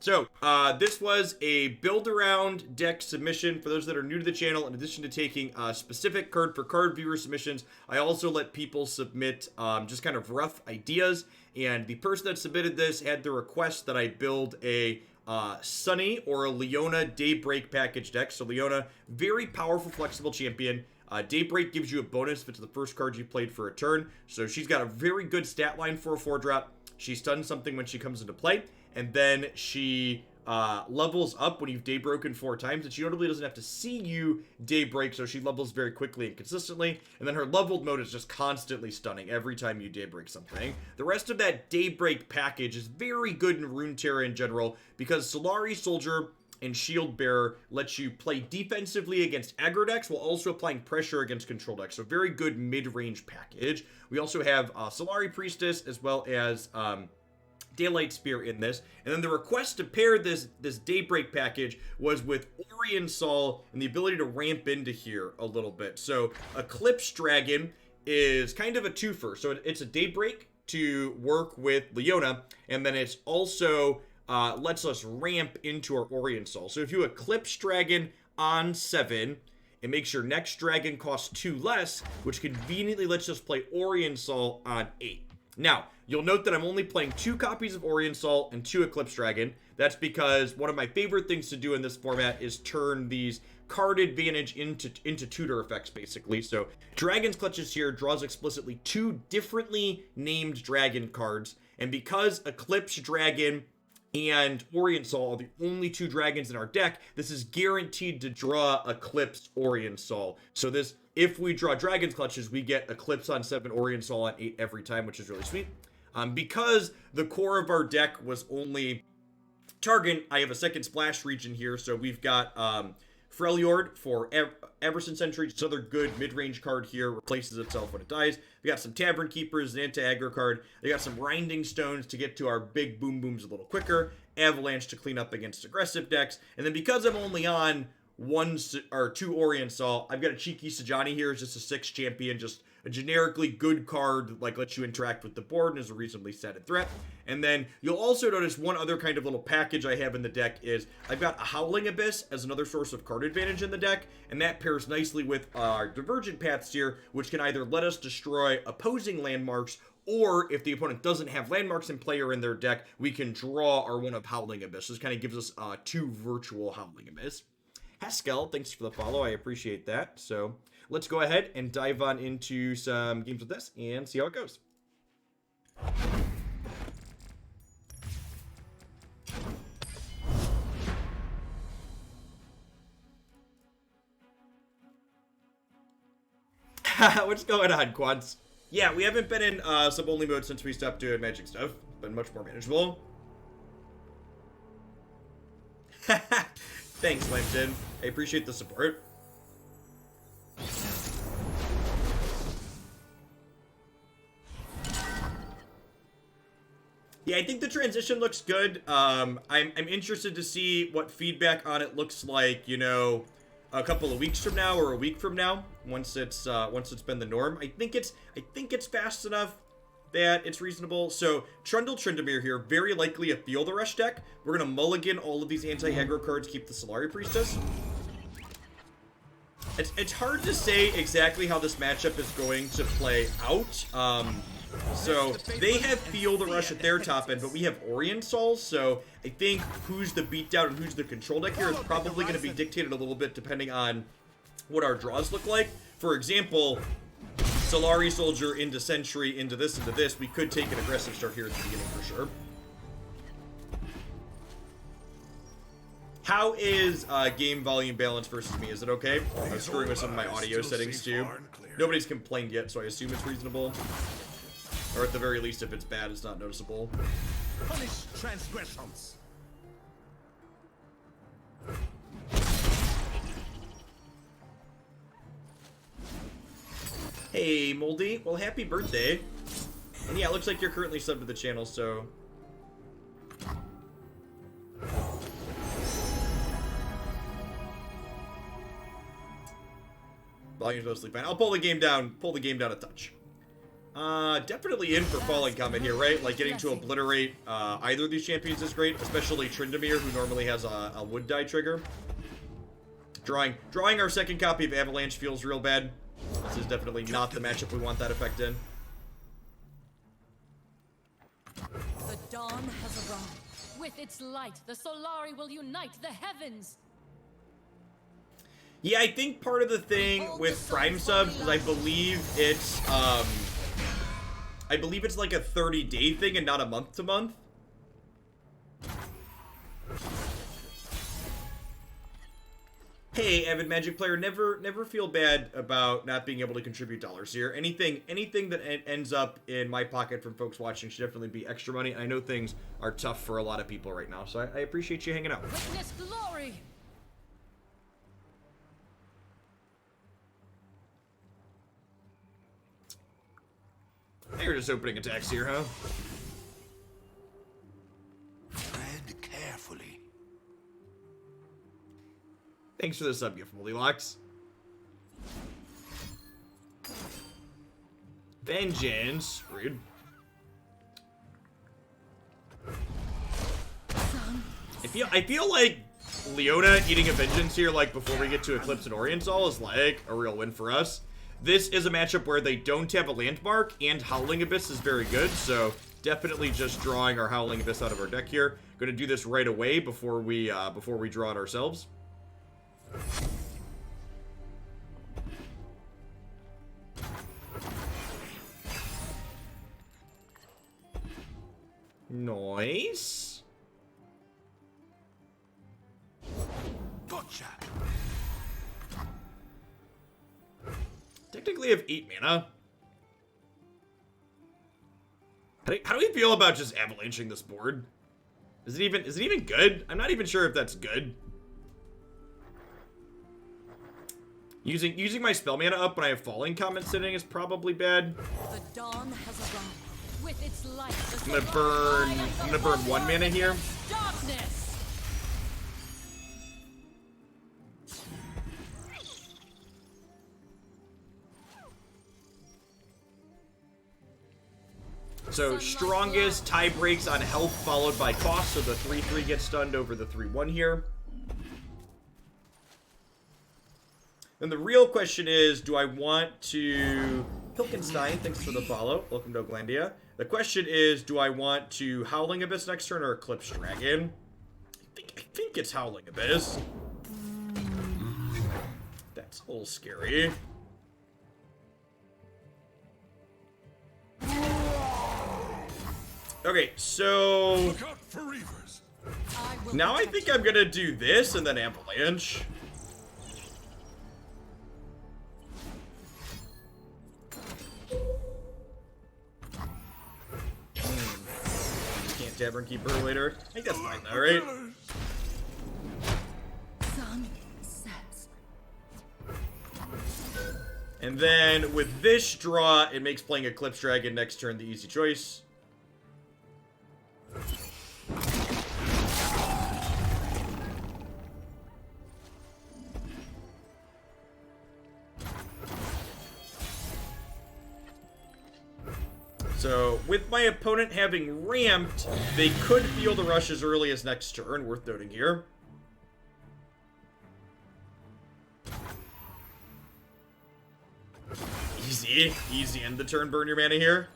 So, this was a build-around deck submission. For those that are new to the channel, in addition to taking specific card-for-card viewer submissions, I also let people submit just kind of rough ideas. And the person that submitted this had the request that I build a Sunny or a Leona Daybreak package deck. So, Leona, very powerful, flexible champion. Daybreak gives you a bonus if it's the first card you played for a turn. So, she's got a very good stat line for a 4-drop. She stuns something when she comes into play. And then she levels up when you've daybroken 4 times. And she notably doesn't have to see you daybreak, so she levels very quickly and consistently. And then her leveled mode is just constantly stunning every time you daybreak something. The rest of that daybreak package is very good in Runeterra in general, because Solari Soldier and Shield Bearer lets you play defensively against aggro decks while also applying pressure against control decks. So very good mid-range package. We also have Solari Priestess as well as Daylight Spear in this. And then the request to pair this Daybreak package was with Aurelion Sol and the ability to ramp into here a little bit. So Eclipse Dragon is kind of a twofer. So it's a Daybreak to work with Leona, and then it's also lets us ramp into our Aurelion Sol. So if you Eclipse Dragon on 7, it makes your next dragon cost 2 less, which conveniently lets us play Aurelion Sol on 8. Now, you'll note that I'm only playing 2 copies of Aurelion Sol and 2 Eclipse Dragon. That's because one of my favorite things to do in this format is turn these card advantage into tutor effects, basically. So, Dragon's Clutches here draws explicitly 2 differently named dragon cards. And because Eclipse Dragon and Aurelion Sol are the only 2 dragons in our deck, this is guaranteed to draw Eclipse Aurelion Sol. So this, if we draw Dragon's Clutches, we get Eclipse on 7, Aurelion Sol on 8 every time, which is really sweet. Because the core of our deck was only Targon, I have a second splash region here. So we've got Freljord for Everson Sentry. It's another good mid-range card here. Replaces itself when it dies. We got some Tavern Keepers, an anti-aggro card. They got some Grinding Stones to get to our big boom booms a little quicker. Avalanche to clean up against aggressive decks. And then because I'm only on 1 or 2 Aurelion Sol, I've got a cheeky Sejani here. It's just a 6 champion, just a generically good card, like lets you interact with the board and is a reasonably stated threat. And then you'll also notice one other kind of little package I have in the deck is I've got a Howling Abyss as another source of card advantage in the deck, and that pairs nicely with our Divergent Paths here, which can either let us destroy opposing landmarks, or if the opponent doesn't have landmarks in play or in their deck, we can draw our one of Howling Abyss. This kind of gives us 2 virtual Howling Abyss. Haskell, thanks for the follow. I appreciate that. So let's go ahead and dive on into some games with this and see how it goes. What's going on, Quads? Yeah, we haven't been in sub-only mode since we stopped doing magic stuff. Been much more manageable. Thanks, Linton. I appreciate the support. Yeah, I think the transition looks good. I'm interested to see what feedback on it looks like, you know, a couple of weeks from now or a week from now, once it's been the norm. I think it's fast enough that it's reasonable. So Trundle Tryndamere here, very likely a Feel the Rush deck. We're gonna mulligan all of these anti-aggro cards, keep the Solari Priestess. It's hard to say exactly how this matchup is going to play out. So they have Feel the Rush at their top end, but we have Aurelion Sol, so I think who's the beatdown and who's the control deck here is probably going to be dictated a little bit depending on what our draws look like. For example, Solari Soldier into Sentry, into this, we could take an aggressive start here at the beginning for sure. How is game volume balance versus me? Is it okay? I was screwing with some of my audio settings too. Nobody's complained yet, so I assume it's reasonable. Or at the very least, if it's bad, it's not noticeable. Punish transgressions. Hey, Moldy. Well, happy birthday. And yeah, it looks like you're currently subbed to the channel, so... Volume's mostly fine. I'll pull the game down a touch. Definitely in for falling comment here, right? Like, getting to obliterate either of these champions is great, especially Tryndamere, who normally has a wood die trigger. Drawing our second copy of Avalanche feels real bad. This is definitely not the matchup we want that effect in. The dawn has arrived. With its light, the Solari will unite the heavens. Yeah, I think part of the thing with Prime subs is I believe it's like a 30-day thing and not a month-to-month. Hey, avid Magic player, never feel bad about not being able to contribute dollars here. Anything that ends up in my pocket from folks watching should definitely be extra money. I know things are tough for a lot of people right now, so I appreciate you hanging out. Witness glory. You're just opening attacks here, huh? Tread carefully. Thanks for the sub, gift, Goldilocks. Vengeance. Rude. I feel like Leona eating a vengeance here, like before we get to Eclipse and Oriental, is like a real win for us. This is a matchup where they don't have a landmark, and Howling Abyss is very good, so definitely just drawing our Howling Abyss out of our deck here. Gonna do this right away before we draw it ourselves. Nice. Gotcha. Technically I have 8 mana. How do we feel about just avalanching this board? Is it even good? I'm not even sure if that's good. Using my spell mana up when I have falling comment sitting is probably bad. The dawn has arrived. With its light, I'm gonna burn 1 mana here. Darkness. So strongest tie breaks on health followed by cost, so the 3/3 gets stunned over the 3/1 here. And the real question is, do I want to... Pilkenstein, thanks for the follow. Welcome to Oglandia. The question is, do I want to Howling Abyss next turn or Eclipse Dragon? I think it's Howling Abyss. That's a little scary. Okay, so... Look out for Reavers. Now I think I'm gonna do this and then Avalanche. Can't Tavern Keeper later. I think that's fine though, right? Sun sets. And then with this draw, it makes playing Eclipse Dragon next turn the easy choice. So, with my opponent having ramped, they could feel the rush as early as next turn, worth noting here. Easy end the turn, burn your mana here.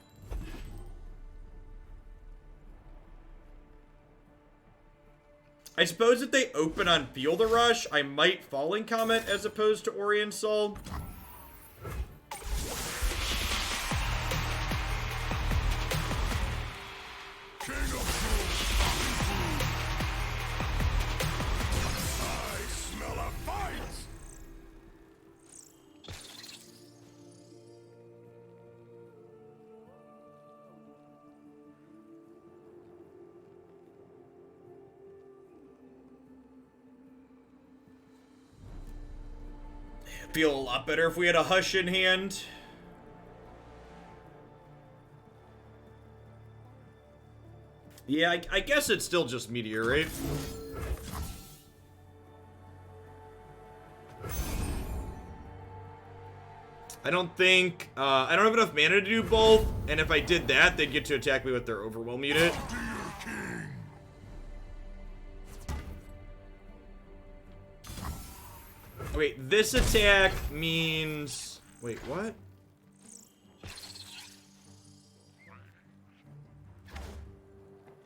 I suppose if they open on Feel the Rush, I might Falling Comet as opposed to Orient Soul. Feel a lot better if we had a Hush in hand. Yeah, I guess it's still just Meteor, right? I don't think, I don't have enough mana to do both, and if I did that, they'd get to attack me with their Overwhelm unit. Wait, this attack means... Wait, what?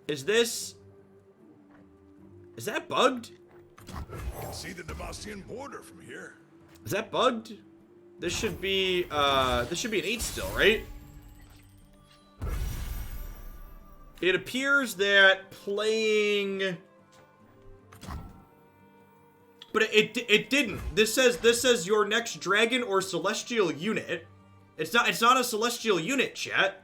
Is this... Is that bugged? You can see the Demacian border from here. Is that bugged? This should be an 8 still, right? It appears that playing... But it didn't. This says your next dragon or celestial unit. It's not a celestial unit, chat.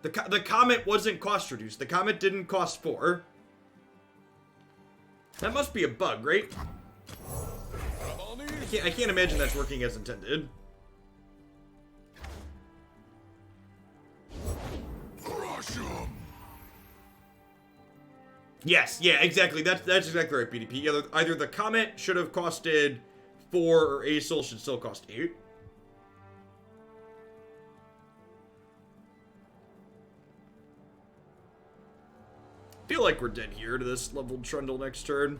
The comet wasn't cost reduced. The comet didn't cost 4. That must be a bug, right? I can't imagine that's working as intended. Crush 'em. Yes, yeah, exactly. That's exactly right, PDP. Either the comet should have costed 4 or Aesol should still cost 8. Feel like we're dead here to this leveled Trundle next turn.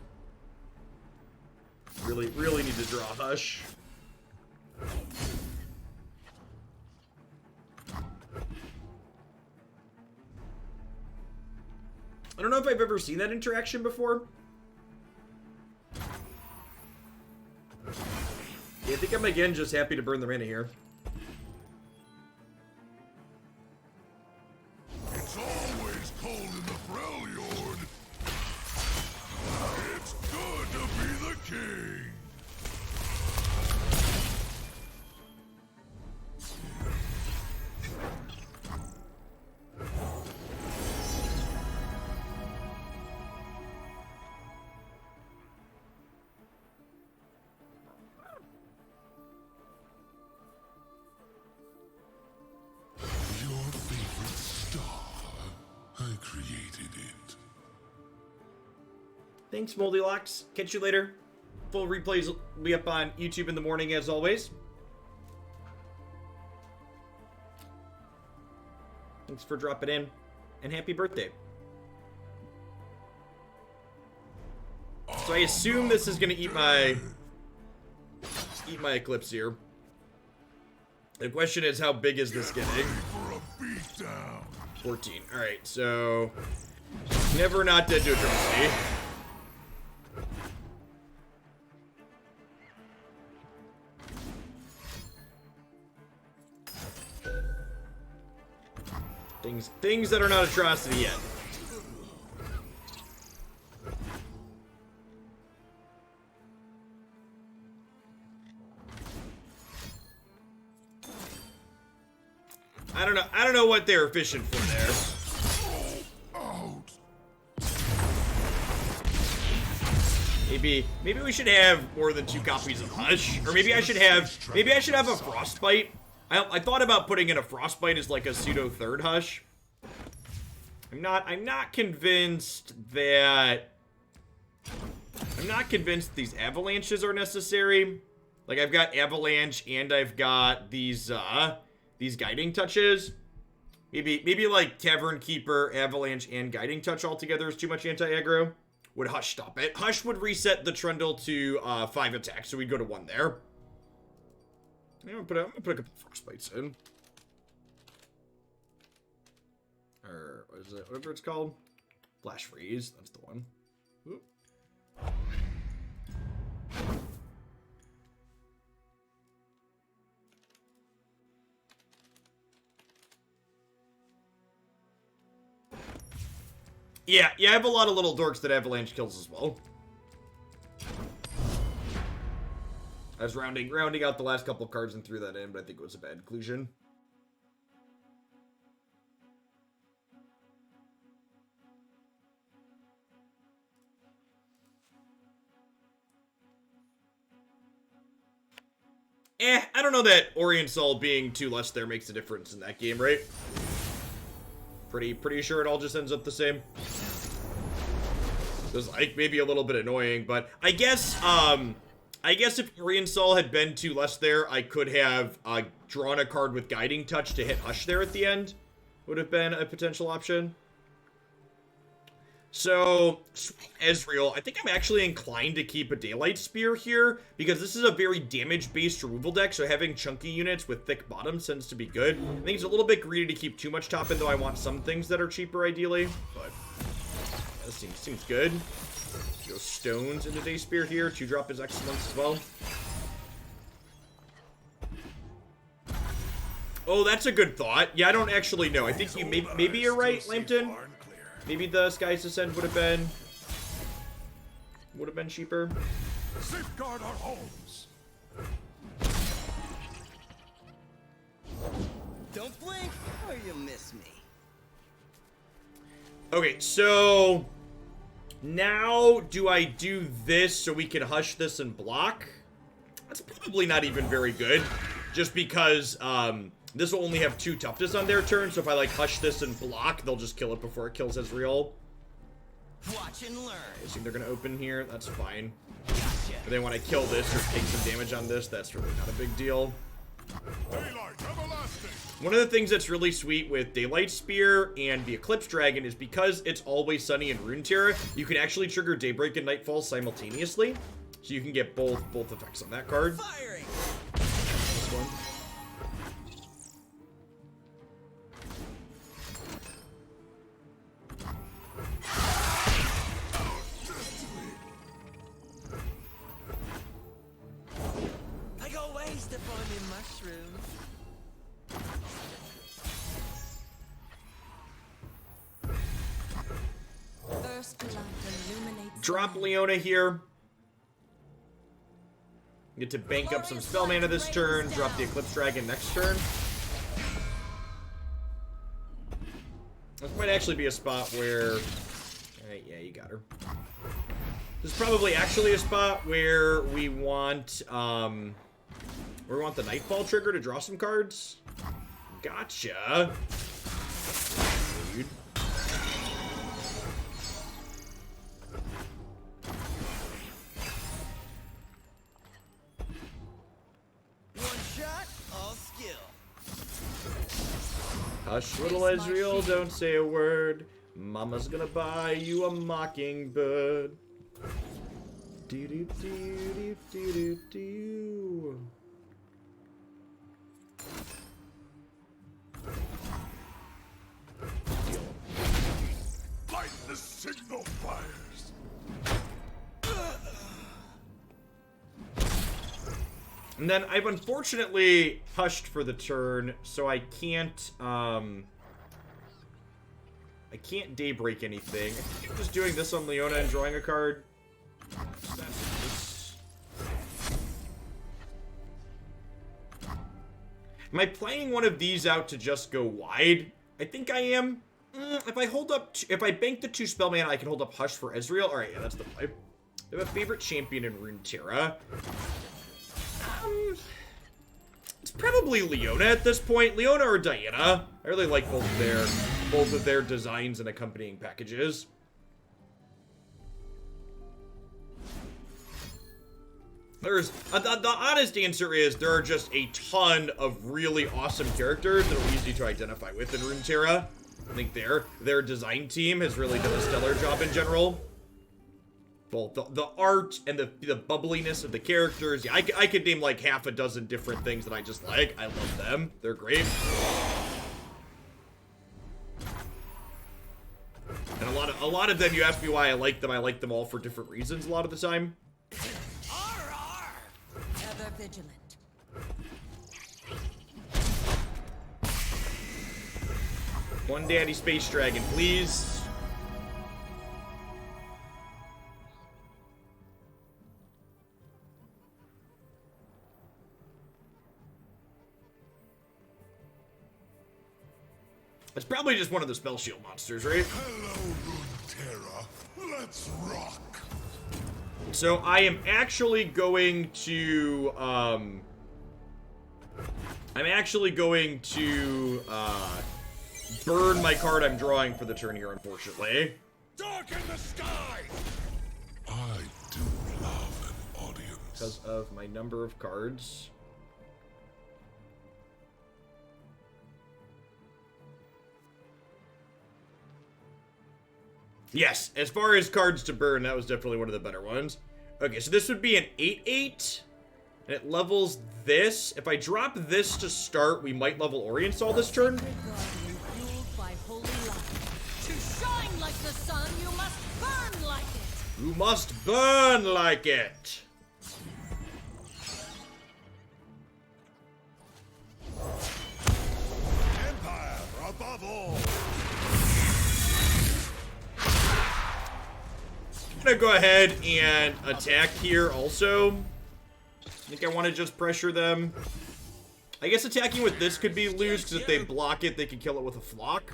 Really need to draw Hush. I don't know if I've ever seen that interaction before. Yeah, I think I'm again just happy to burn the mana here. It's always cold in the Freljord. It's good to be the king. Your favorite star. I created it. Thanks, Moldylocks. Catch you later. Full replays will be up on YouTube in the morning, as always. Thanks for dropping in, and happy birthday. So I assume this is gonna eat my Eclipse here. The question is, how big is this getting? For a beatdown. 14. Alright, so... Never not dead to atrocity. Things that are not atrocity yet. I don't know what they're fishing for there. Out. Maybe we should have more than 2 copies of Hush, or maybe I should have a Frostbite. I thought about putting in a Frostbite as like a pseudo third Hush. I'm not convinced that these avalanches are necessary. Like, I've got avalanche and I've got these guiding touches. Maybe like Tavern Keeper, avalanche, and guiding touch altogether is too much anti-aggro. Would Hush stop it? Hush would reset the Trundle to 5 attacks, so we'd go to 1 there. I'm gonna put a couple Frostbites in. Or what is it? Whatever it's called. Flash Freeze. That's the one. Oop. Yeah, I have a lot of little dorks that avalanche kills as well. I was rounding out the last couple cards and threw that in, but I think it was a bad conclusion. I don't know that Orient Soul being 2 less there makes a difference in that game, right? Pretty sure it all just ends up the same. It was like maybe a little bit annoying, but I guess I guess if Reinstall had been 2 less there, I could have drawn a card with Guiding Touch to hit Hush there at the end. Would have been a potential option. So, Ezreal, I think I'm actually inclined to keep a Daylight Spear here, because this is a very damage-based removal deck, so having chunky units with thick bottoms tends to be good. I think it's a little bit greedy to keep too much top end, though I want some things that are cheaper, ideally. But, yeah, this seems good. Go Stones into Day Spear here. 2-drop is excellent as well. Oh, that's a good thought. Yeah, I don't actually know. I think you maybe you're right, Lambton. Maybe the Sky's Descent would have been cheaper. Safeguard our homes. Don't blink or you'll miss me. Okay, so now do I do this so we can hush this and block? That's probably not even very good, just because this will only have 2 toughness on their turn, so if I like hush this and block, they'll just kill it before it kills Ezreal. Watch and learn. I assume they're gonna open here, that's fine. But then when I kill this or take some damage on this, that's really not a big deal. Daylight everlasting. One of the things that's really sweet with Daylight Spear and the Eclipse Dragon is because it's always sunny in Runeterra, you can actually trigger Daybreak and Nightfall simultaneously. So you can get both effects on that card. Firing. This one. I go waste upon me mushrooms. First light illuminates. Drop Leona here. Get to bank up some spell mana this turn. Drop the Eclipse Dragon next turn. This might actually be a spot where... Alright, yeah, you got her. This is probably actually a spot where we want the Nightfall trigger to draw some cards. Gotcha. Dude. One shot, all skill. Hush, little Ezreal, don't say a word. Mama's gonna buy you a mockingbird. Do do do do do do. Light the signal fires. And then I've unfortunately hushed for the turn, so I can't daybreak anything. I think I'm just doing this on Leona and drawing a card. Am I playing one of these out to just go wide? I think I am. If I hold up, if I bank the 2 spell mana, I can hold up Hush for Ezreal. All right, yeah, that's the play. I have a favorite champion in Runeterra. It's probably Leona at this point. Leona or Diana. I really like both of their designs and accompanying packages. There's the honest answer is there are just a ton of really awesome characters that are easy to identify with in Runeterra. I think their design team has really done a stellar job in general. Both the art and the bubbliness of the characters. Yeah, I could name like half a dozen different things that I just like. I love them. They're great. And a lot of them, you ask me why I like them all for different reasons a lot of the time. Ever vigilant. One daddy space dragon, please. It's probably just one of the spell shield monsters, right? Hello, Runeterra. Let's rock. So I am actually going to burn my card I'm drawing for the turn here, unfortunately. Darken the sky. I do love an audience. because of my number of cards. Yes, as far as cards to burn, that was definitely one of the better ones. Okay, so this would be an 8/8, and it levels this. If I drop this to start, we might level Oriental this turn. Fueled by holy light. To shine like the sun, you must burn like it. You must burn like it. Empire above all. I'm gonna go ahead and attack here also. I think I want to just pressure them. I guess attacking with this could be loose, because if they block it, they can kill it with a flock.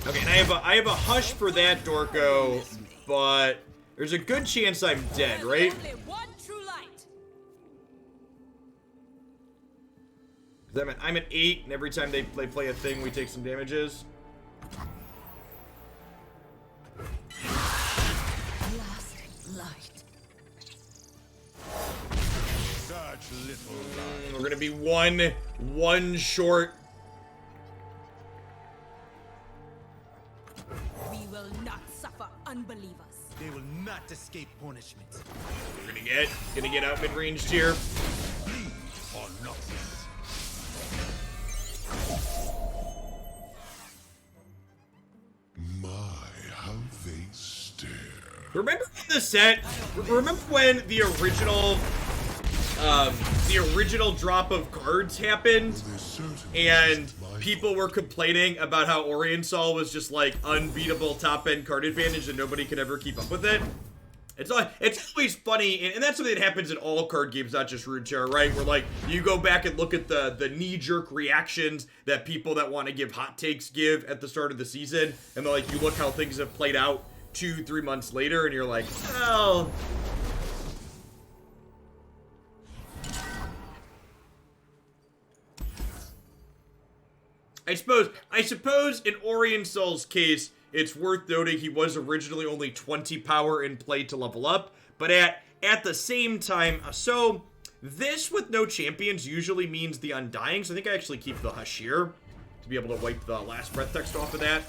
Okay, and I have a hush for that, Dorko, but there's a good chance I'm dead, right? Only one true light. I'm at 8, and every time they play a thing, we take some damages. Last light. Such little light. We're gonna be one short. We will not suffer unbelievers. They will not escape punishment. We're gonna get out mid-ranged here. Or nothing. My, how they stare. Remember when the set? Remember when the original drop of cards happened, There's certainly and my people were complaining about how Oriental was just like unbeatable top-end card advantage and nobody could ever keep up with it? It's always funny, and that's something that happens in all card games, not just Runeterra, right? Where, like, you go back and look at the knee-jerk reactions that people that want to give hot takes give at the start of the season, and they're like, you look how things have played out 2-3 months later, and you're like, well... I suppose in Oriental's case, it's worth noting he was originally only 20 power in play to level up, but at the same time, so this with no champions usually means the Undying, so I think I actually keep the Hush here to be able to wipe the last breath text off of that.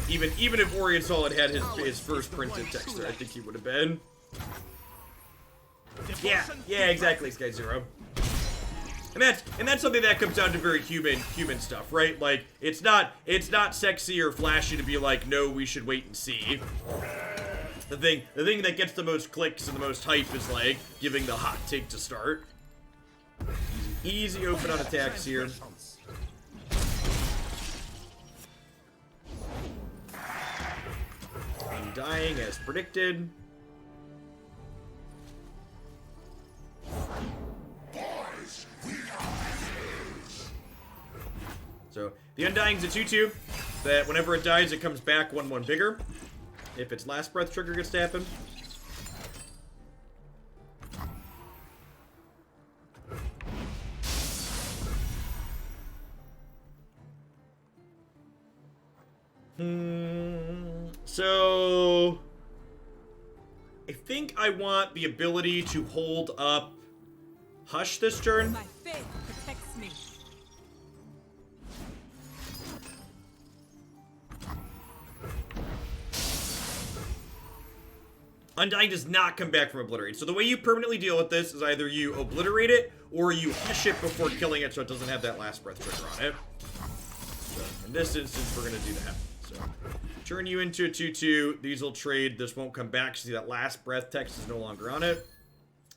Even if Oriental had his first printed text there, I think he would have been. Yeah, exactly, Sky Zero. And that's something that comes down to very human stuff, right? Like, it's not sexy or flashy to be like, no, we should wait and see. The thing that gets the most clicks and the most hype is like giving the hot take to start. Easy open on attacks here. Undying as predicted. So, the Undying's a 2/2, that whenever it dies, it comes back 1/1 bigger. If its last breath trigger gets to happen. So... I think I want the ability to hold up Hush this turn. My faith protects me. Undying does not come back from Obliterate. So the way you permanently deal with this is either you obliterate it or you hush it before killing it so it doesn't have that last breath trigger on it. So in this instance, we're going to do that. So turn you into a 2/2. These will trade. This won't come back. See, that last breath text is no longer on it.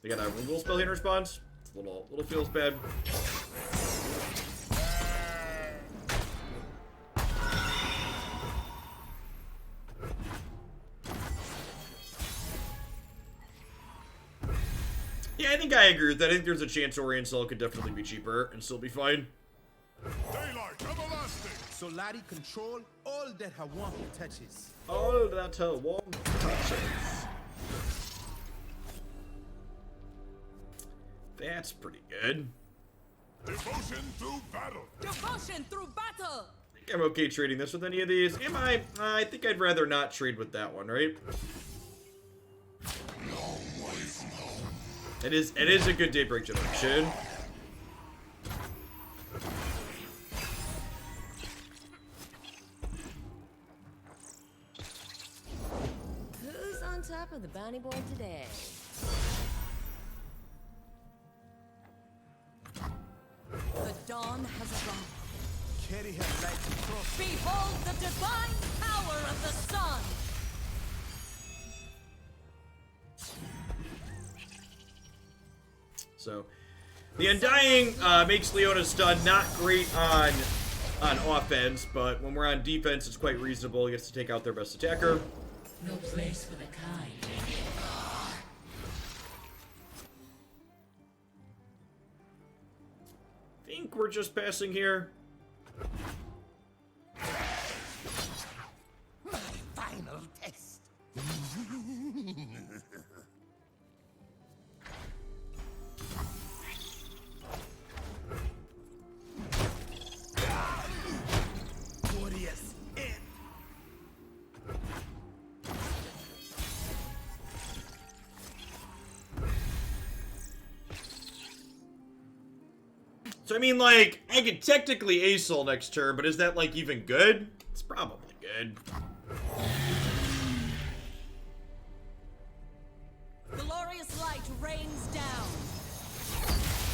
They got a removal spell here in response. It's a little feels bad. Yeah, I think I agree with that. I think there's a chance Oriental could definitely be cheaper and still be fine. daylight everlasting. Solari control all that her warmth touches. Oh, that's her warm touches. That's pretty good. Devotion through battle. Devotion through battle! I think I'm okay trading this with any of these. Am I? I think I'd rather not trade with that one, right? It is a good daybreak generation. Who's on top of the bounty board today? The dawn has arrived. Carry her light across. Behold the divine power of the sun! So, the Undying makes Leona's stun not great on offense, but when we're on defense, it's quite reasonable. He gets to take out their best attacker. No place for the kind. Think we're just passing here. My final test. Glorious end. So, I mean, like, I could technically Ace-ul next turn, but is that, like, even good? It's probably good. Glorious light rains down.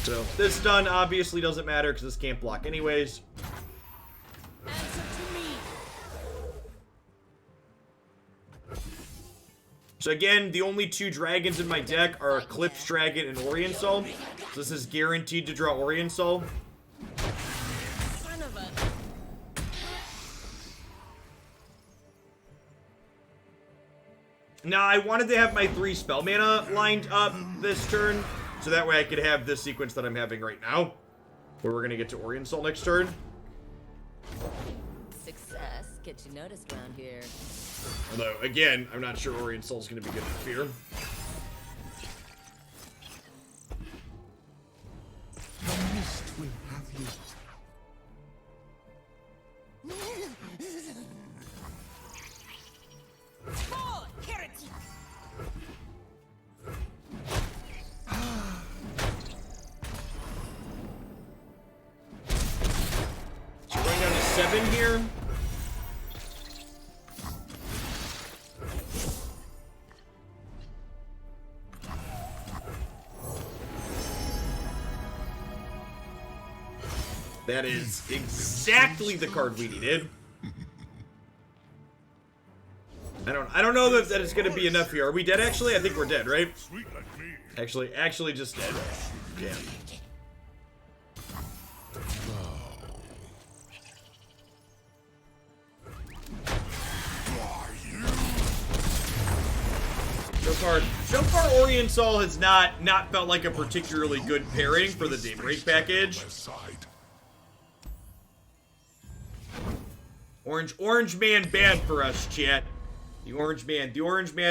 So, this stun obviously doesn't matter because this can't block anyways. Answer to me. So again, the only two dragons in my deck are Eclipse Dragon and Orient Soul. So this is guaranteed to draw Orient Soul. Son of a... Now, I wanted to have my 3 spell mana lined up this turn, so that way I could have this sequence that I'm having right now, where we're going to get to Orient Soul next turn. Success gets you noticed around here. Although, again, I'm not sure Orient Soul is going to be good for Fear. The mist will have you. Oh, heretic! So going down to 7 here. That is exactly the card we needed. I don't know that it's gonna be enough here. Are we dead actually? I think we're dead, right? Sweet like me. Actually just dead. Damn. So far Orient Soul has not felt like a particularly good pairing for the Daybreak package. Side. Orange Man bad for us, chat. The Orange Man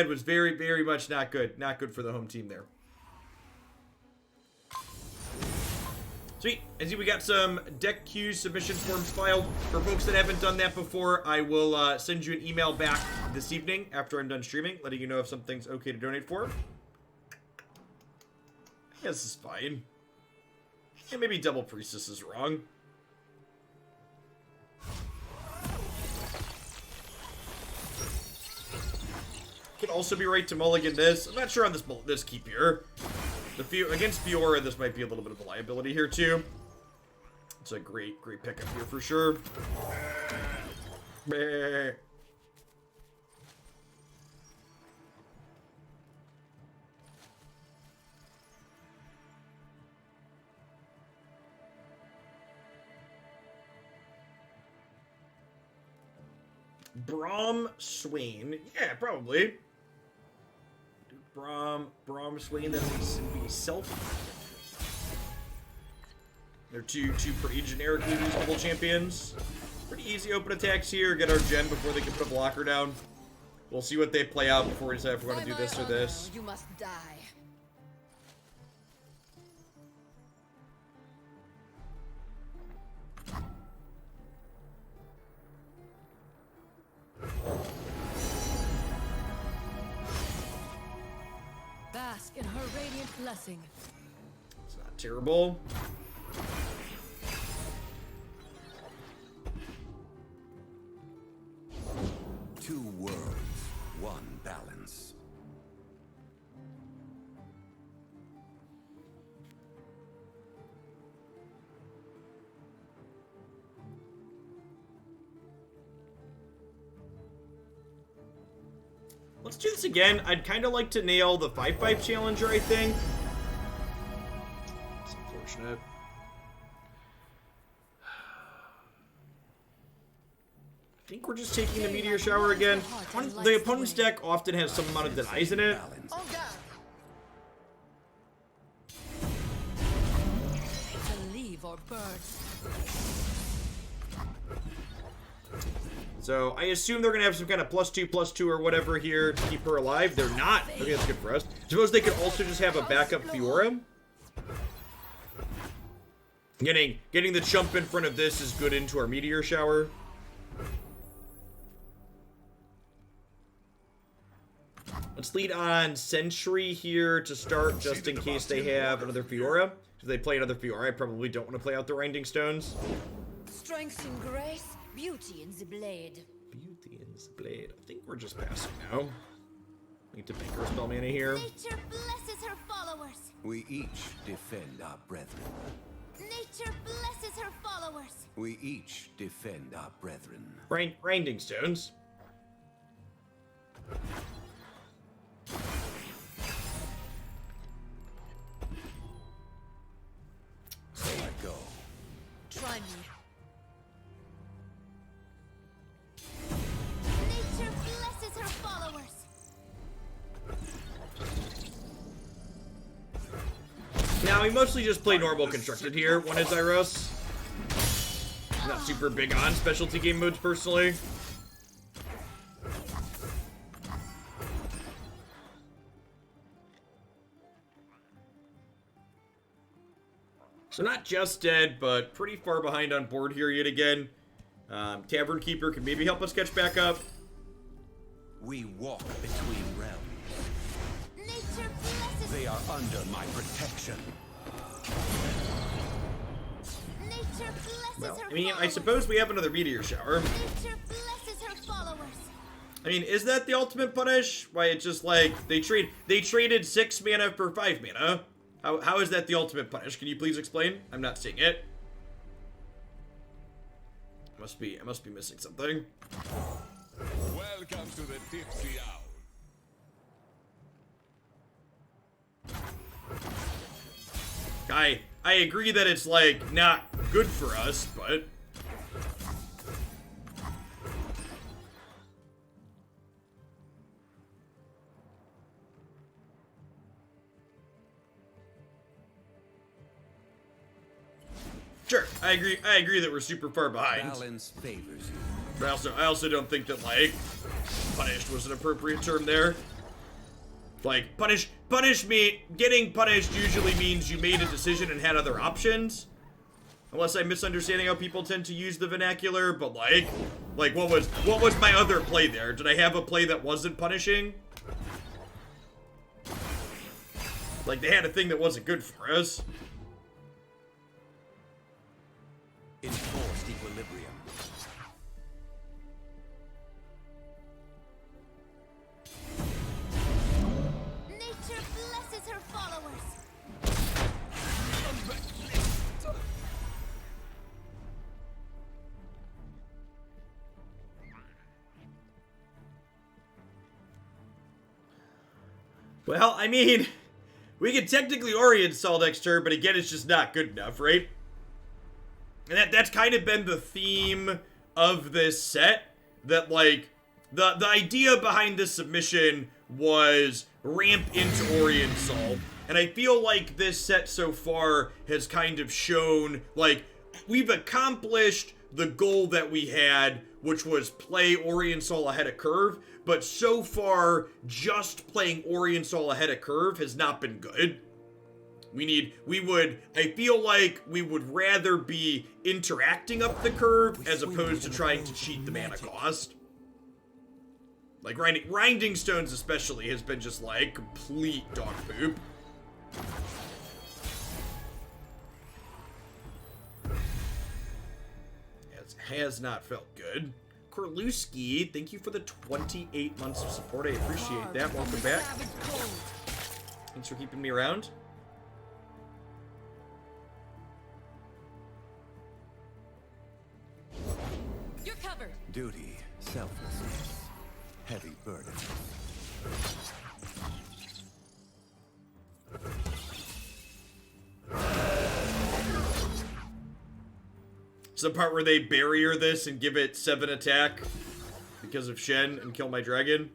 was very, very much not good. Not good for the home team there. Sweet. I see we got some deck queue submission forms filed. For folks that haven't done that before, I will send you an email back this evening after I'm done streaming, letting you know if something's okay to donate for. I guess it's fine. Yeah, maybe Double Priestess is wrong. Could also be right to mulligan this. I'm not sure on this keep here. Against Fiora, this might be a little bit of a liability here too. It's a great pickup here for sure. Meh. Braum Swain. Yeah, probably. Braum Swain, that would be self. They're two pretty generically reasonable champions. Pretty easy open attacks here. Get our gen before they can put a blocker down. We'll see what they play out before we decide if we're going to do this or this. You must die. Bask in her radiant blessing. It's not terrible. Two worlds, one balance. Let's do this again. I'd kind of like to nail the 5-5 challenger, I think. It's unfortunate. I think we're just taking the meteor shower again. The opponent's deck often has some amount of denies in it. To leave or burn. So I assume they're gonna have some kind of +2/+2 or whatever here to keep her alive. They're not. Okay, that's good for us. Suppose they could also just have a backup Fiora. Getting the chump in front of this is good into our meteor shower. Let's lead on Sentry here to start, just in case they have another Fiora. If they play another Fiora, I probably don't want to play out the Grinding Stones. Strength and grace, beauty in the blade. Beauty in the blade. I think we're just passing now. Need to bank our spell mana here. Nature blesses her followers. We each defend our brethren. Nature blesses her followers. We each defend our brethren. Grinding Stones. So I go. Try me. Nature blesses her followers. Now, we mostly just play normal constructed here. One is Iros. Not super big on specialty game modes, personally. So not just dead, but pretty far behind on board here yet again. Tavern Keeper can maybe help us catch back up. We walk between realms. Nature blesses. They are under my protection. Nature blesses Well, her I mean, I followers. suppose we have another meteor shower. Nature blesses her followers. I mean, is that the ultimate punish? Why it's just like they traded 6 mana for 5 mana? How is that the ultimate punish? Can you please explain? I'm not seeing it. I must be missing something. Welcome to the tipsy hour. I agree that it's like not good for us, but sure, I agree that we're super far behind. Balance favors you. But I also don't think that, like, punished was an appropriate term there. Like, punish me. Getting punished usually means you made a decision and had other options. Unless I'm misunderstanding how people tend to use the vernacular, but like what was my other play there? Did I have a play that wasn't punishing? Like, they had a thing that wasn't good for us. Enforced equilibrium. Nature blesses her followers. Well, I mean, we can technically orient Sol next turn, but again, it's just not good enough, right? And that's kind of been the theme of this set. That, like, the idea behind this submission was ramp into Orient Sol. And I feel like this set so far has kind of shown, like, we've accomplished the goal that we had, which was play Orient Sol ahead of curve. But so far, just playing Orient Sol ahead of curve has not been good. I feel like we would rather be interacting up the curve as opposed to trying to cheat the mana cost. Like, grinding stones especially has been just, like, complete dog poop. Has not felt good. Korluski, thank you for the 28 months of support. I appreciate that. Welcome back. Thanks for keeping me around. You're covered. Duty, selflessness, heavy burden. It's the part where they barrier this and give it 7 attack because of Shen and kill my dragon.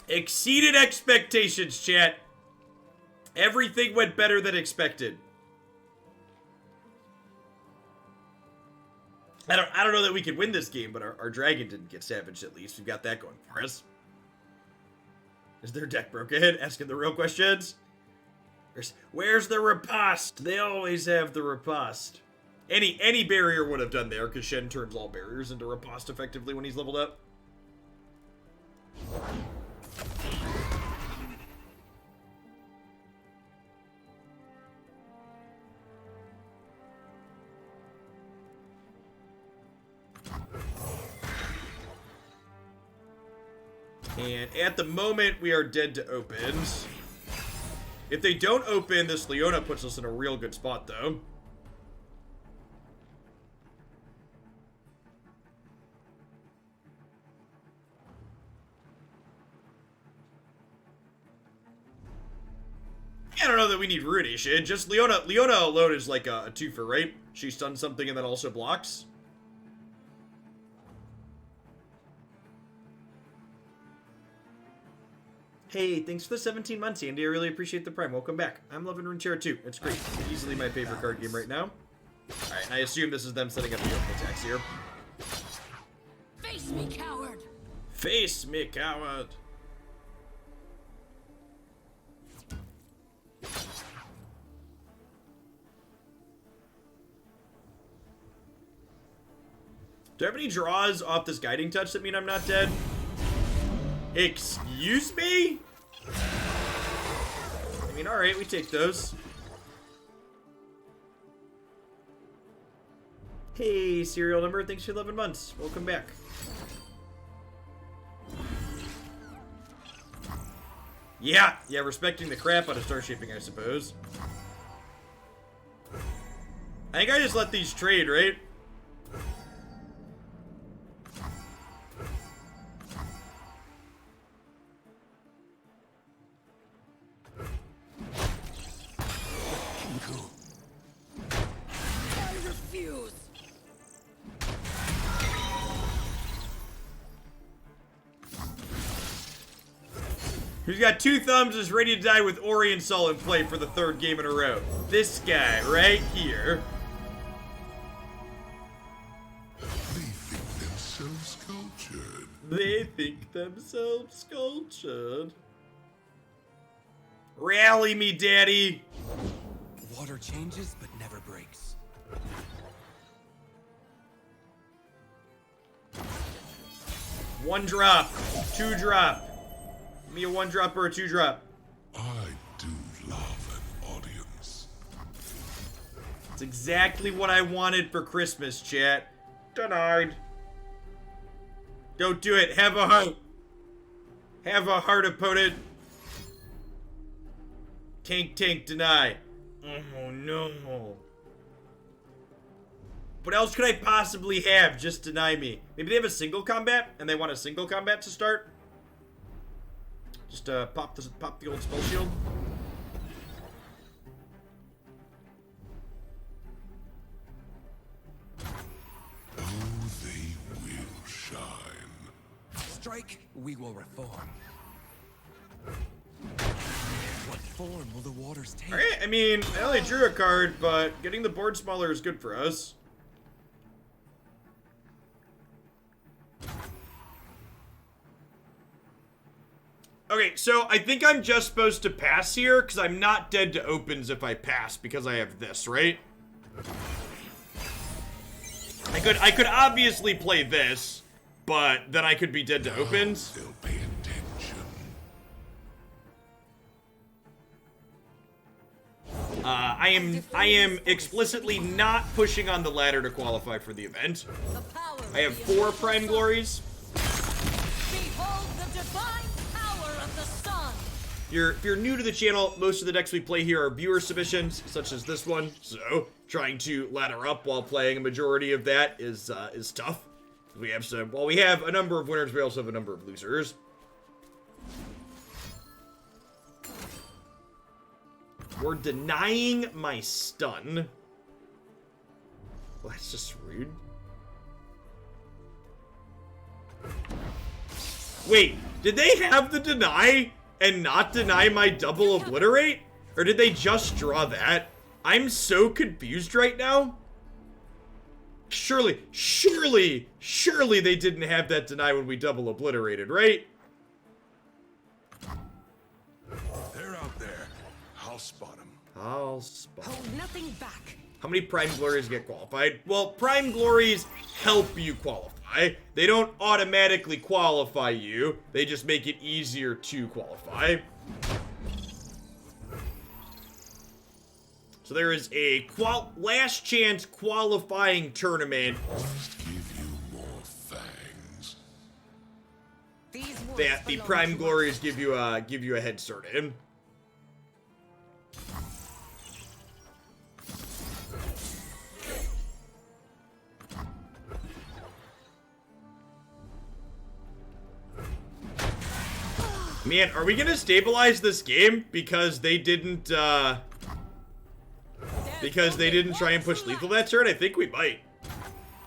Exceeded expectations, chat. Everything went better than expected. I don't know that we can win this game, but our dragon didn't get savaged at least. We've got that going for us. Is their deck broken? Asking the real questions. Where's the riposte? They always have the riposte. Any barrier would have done there, because Shen turns all barriers into riposte effectively when he's leveled up. And at the moment, we are dead to opens. If they don't open, this Leona puts us in a real good spot, though. I don't know that we need Runeterra. Just Leona alone is like a twofer, right? She stuns something and then also blocks. Hey, thanks for the 17 months, Andy. I really appreciate the prime. Welcome back. I'm loving Runeterra too. It's great. Easily my favorite card game right now. Alright, and I assume this is them setting up the open attacks here. Face me, coward! Face me, coward! Do I have any draws off this guiding touch that mean I'm not dead? Excuse me? I mean, alright, we take those. Hey, serial number, thanks for 11 months. Welcome back. Yeah, respecting the crap out of star shaping, I suppose. I think I just let these trade, right? Who's got 2 thumbs is ready to die with Aurelion Sol in play for the 3rd game in a row. This guy right here. They think themselves cultured. They think themselves cultured. Rally me, daddy. Water changes but never breaks. One drop, 2 drop. Give me a 1 drop or a 2 drop. I do love an audience. It's exactly what I wanted for Christmas, chat. Denied. Don't do it. Have a heart. Have a heart, opponent. Tank, deny. Oh, no. What else could I possibly have? Just deny me. Maybe they have a single combat, and they want a single combat to start? Just pop the old spell shield. Oh, they will shine. Strike, we will reform. What form will the waters take? Alright, I mean, I only drew a card, but getting the board smaller is good for us. Okay, so I think I'm just supposed to pass here, because I'm not dead to opens if I pass, because I have this, right? I could obviously play this, but then I could be dead to opens. They'll pay attention. I am explicitly not pushing on the ladder to qualify for the event. The power I have 4 Prime Glories. Behold the divine power of the sun. If you're new to the channel, most of the decks we play here are viewer submissions, such as this one. So trying to ladder up while playing a majority of that is tough. We have while we have a number of winners, we also have a number of losers. We're denying my stun. Well, that's just rude. Wait, did they have the deny and not deny my double obliterate? Or did they just draw that? I'm so confused right now. Surely they didn't have that deny when we double obliterated, right? They're out there. I'll spot them. I'll spot. Hold nothing back. How many Prime Glories get qualified? Well, Prime Glories help you qualify. They don't automatically qualify you. They just make it easier to qualify. So there is a last chance qualifying tournament Must give you more fangs. These that the Prime Glories give you a head start in. Man, are we gonna stabilize this game because they didn't try and push lethal that turn? I think we might.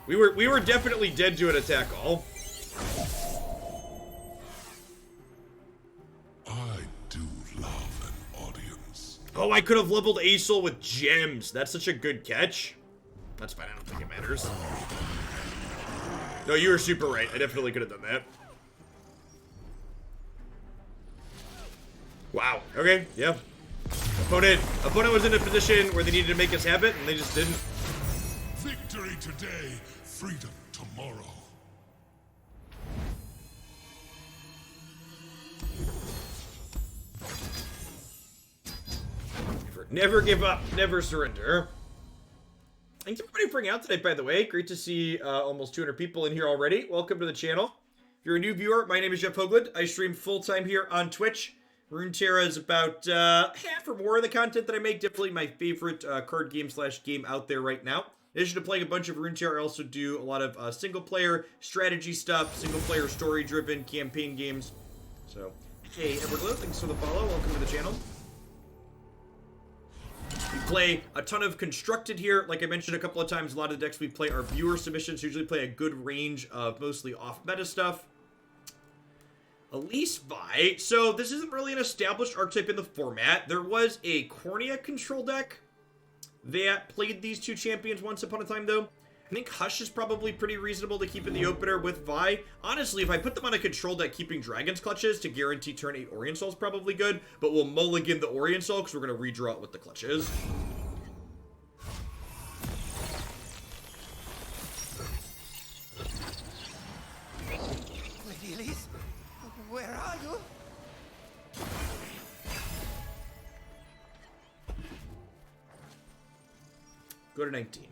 We were definitely dead to an attack all. I do love an audience. Oh, I could have leveled Acel with gems. That's such a good catch. That's fine, I don't think it matters. No, you were super right. I definitely could have done that. Wow. Okay, yeah. Opponent was in a position where they needed to make us have it, and they just didn't. Victory today, freedom tomorrow. Never give up, never surrender. Thanks everybody for hanging out today, by the way. Great to see almost 200 people in here already. Welcome to the channel. If you're a new viewer, my name is Jeff Hoagland. I stream full-time here on Twitch. Runeterra is about half or more of the content that I make. Definitely my favorite card game/game out there right now. In addition to playing a bunch of Runeterra, I also do a lot of single-player strategy stuff, single-player story-driven campaign games. So, hey, Everglow, thanks for the follow. Welcome to the channel. We play a ton of Constructed here. Like I mentioned a couple of times, a lot of the decks we play are viewer submissions. Usually play a good range of mostly off-meta stuff. Elise Vi. So this isn't really an established archetype in the format. There was a Cornea control deck that played these two champions once upon a time, though. I think Hush is probably pretty reasonable to keep in the opener with Vi. Honestly, if I put them on a control deck, keeping Dragon's Clutches to guarantee turn 8 Orient Soul is probably good, but we'll mulligan the Orient Soul because we're going to redraw it with the Clutches. Lady Elise, where are you? Go to 19.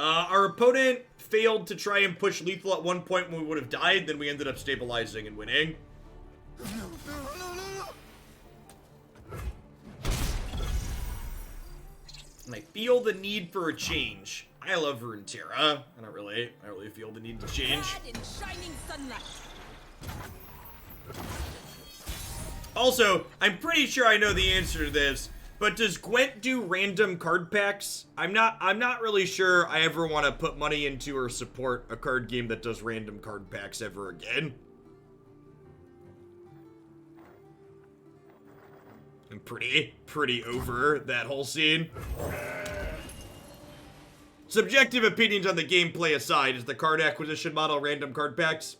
Our opponent failed to try and push lethal at one point when we would have died, then we ended up stabilizing and winning. No. And I feel the need for a change. I love Runeterra. I don't really feel the need to change. Clad in shining sunlight. Also, I'm pretty sure I know the answer to this, but does Gwent do random card packs? I'm not really sure I ever want to put money into or support a card game that does random card packs ever again. I'm pretty over that whole scene. Subjective opinions on the gameplay aside, is the card acquisition model random card packs?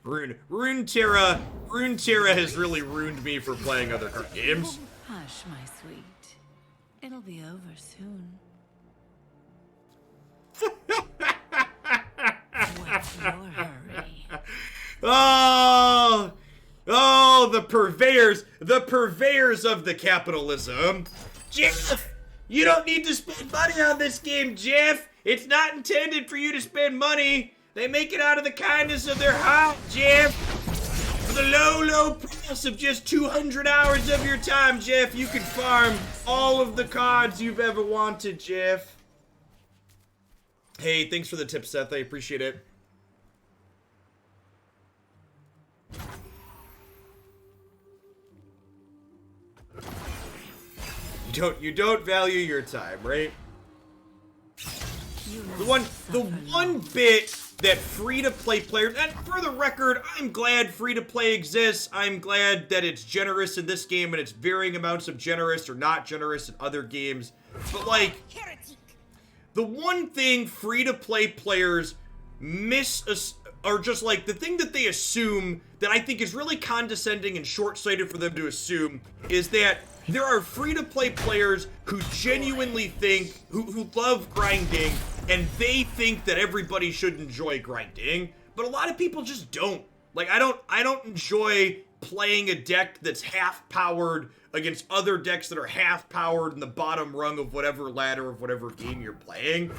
Runeterra has really ruined me for playing other card games. Hush, my sweet. It'll be over soon. What's your hurry? Oh, the purveyors of the capitalism. Jeff, you don't need to spend money on this game, Jeff. It's not intended for you to spend money. They make it out of the kindness of their heart, Jeff. For the low price of just 200 hours of your time, Jeff, you can farm all of the cards you've ever wanted, Jeff. Hey, thanks for the tip, Seth. I appreciate it. You don't value your time, right? The one bit that free-to-play players, and for the record, I'm glad free-to-play exists. I'm glad that it's generous in this game and it's varying amounts of generous or not generous in other games. But like, the one thing free-to-play players miss, or just like the thing that they assume that I think is really condescending and short-sighted for them to assume is that there are free-to-play players who genuinely think, who love grinding, and they think that everybody should enjoy grinding, but a lot of people just don't. Like, I don't enjoy playing a deck that's half-powered against other decks that are half-powered in the bottom rung of whatever ladder of whatever game you're playing.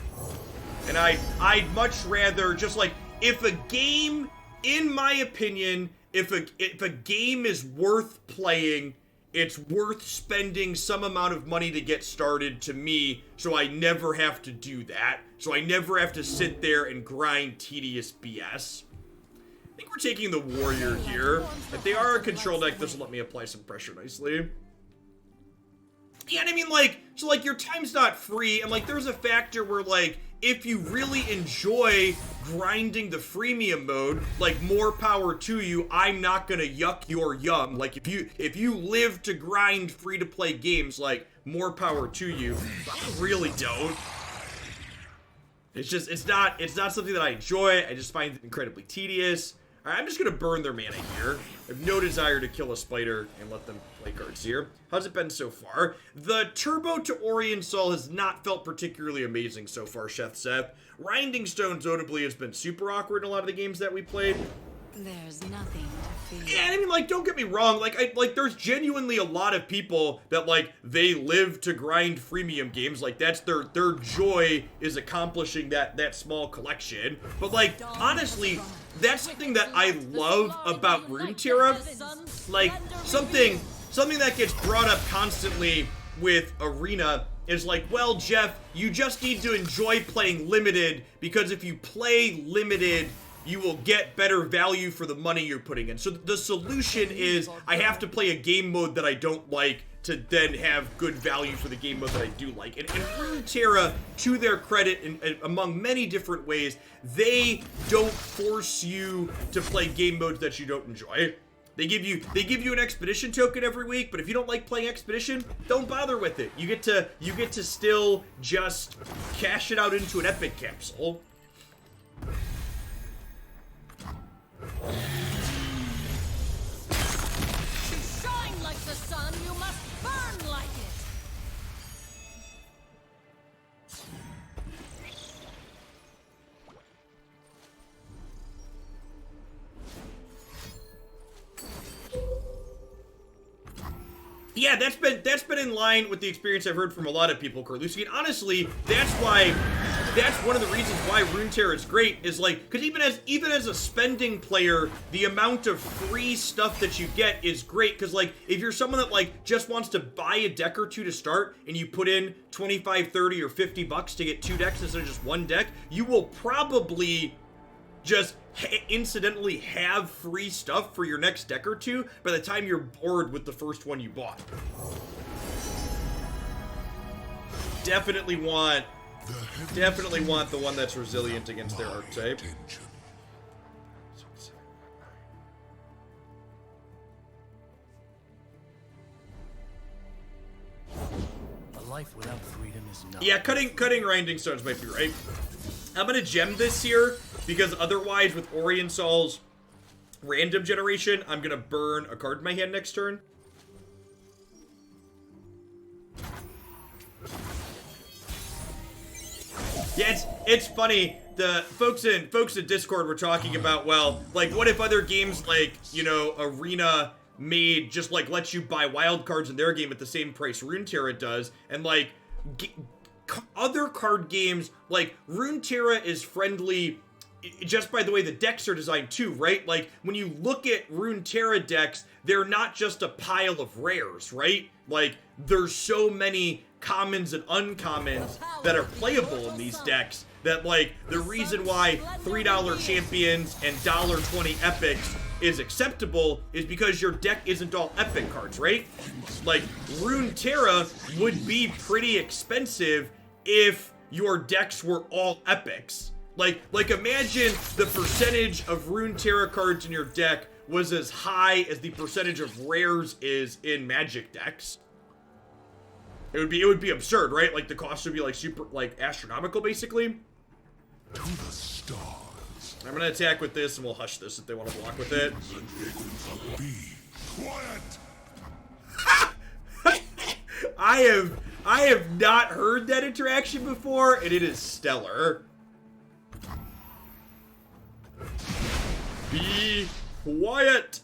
And I'd much rather just like, if a game, in my opinion, if a game is worth playing, it's worth spending some amount of money to get started to me, so I never have to do that. So I never have to sit there and grind tedious BS. I think we're taking the warrior here. If they are a control deck, this will let me apply some pressure nicely. Yeah, and I mean, like, so, like, your time's not free, and, like, there's a factor where, like, if you really enjoy grinding the freemium mode, like, more power to you. I'm not gonna yuck your yum. Like, if you live to grind free-to-play games, like, more power to you. I really don't. It's just, it's not something that I enjoy. I just find it incredibly tedious. Alright, I'm just gonna burn their mana here. I have no desire to kill a spider and let them play cards here. How's it been so far? The Turbo to Aurelion Soul has not felt particularly amazing so far, Chef Seth. Grinding Stone notably has been super awkward in a lot of the games that we played. There's nothing to fear. Yeah, I mean, like, don't get me wrong, like, there's genuinely a lot of people that, like, they live to grind freemium games, like, that's their joy is accomplishing that small collection, but, like, honestly, that's something that I love about Runeterra, like, something that gets brought up constantly with Arena is like, well, Jeff, you just need to enjoy playing Limited, because if you play Limited, you will get better value for the money you're putting in. So the solution is I have to play a game mode that I don't like to then have good value for the game mode that I do like. And Runeterra, to their credit, among many different ways, they don't force you to play game modes that you don't enjoy. They give you an expedition token every week, but if you don't like playing expedition, don't bother with it. You get to still just cash it out into an epic capsule. To shine like the sun, you must burn like it. Yeah, that's been in line with the experience I've heard from a lot of people, Carlucci. And honestly, that's one of the reasons why Runeterra is great, is like, because even as a spending player, the amount of free stuff that you get is great. Because like, if you're someone that like just wants to buy a deck or two to start, and you put in 25, 30, or 50 bucks to get 2 decks instead of just 1 deck, you will probably just incidentally have free stuff for your next deck or 2 by the time you're bored with the first one you bought. Definitely want the one that's resilient against their archetype. life without freedom is not. Yeah, cutting grinding stones might be right. I'm gonna gem this here because otherwise with Aurelion Sol's random generation, I'm gonna burn a card in my hand next turn. Yeah, it's funny. The folks in Discord were talking about, well, like, what if other games like, you know, Arena made just like lets you buy wild cards in their game at the same price Runeterra does, and like other card games like Runeterra is friendly just by the way the decks are designed too, right? Like when you look at Runeterra decks, they're not just a pile of rares, right? Like there's so many commons and uncommons that are playable in these decks that like the reason why $3 champions and $1.20 epics is acceptable is because your deck isn't all epic cards, right? Like Runeterra would be pretty expensive if your decks were all epics. Like imagine the percentage of Runeterra cards in your deck was as high as the percentage of rares is in Magic decks. It would be absurd, right? Like the cost would be like super like astronomical basically. To the stars. I'm gonna attack with this and we'll hush this if they want to block with it. Be quiet. I have not heard that interaction before, and it is stellar. Be quiet.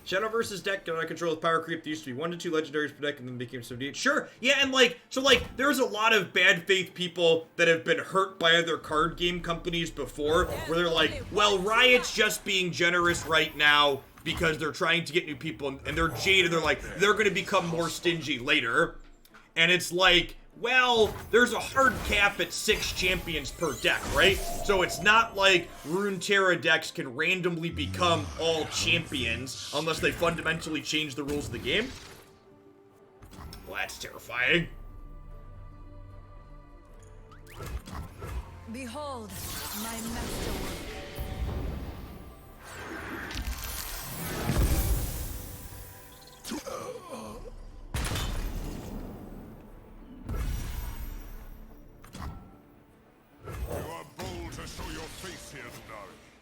Shadow versus deck cannot control with power creep. There used to be 1 to 2 legendaries per deck and then became 78. Sure, yeah, and like, so like, there's a lot of bad faith people that have been hurt by other card game companies before, where they're like, well, Riot's just being generous right now because they're trying to get new people, and they're jaded, they're like, they're gonna become more stingy later. And it's like, well, there's a hard cap at 6 champions per deck, right? So it's not like Runeterra decks can randomly become all champions unless they fundamentally change the rules of the game. Well, that's terrifying. Behold, my masterwork.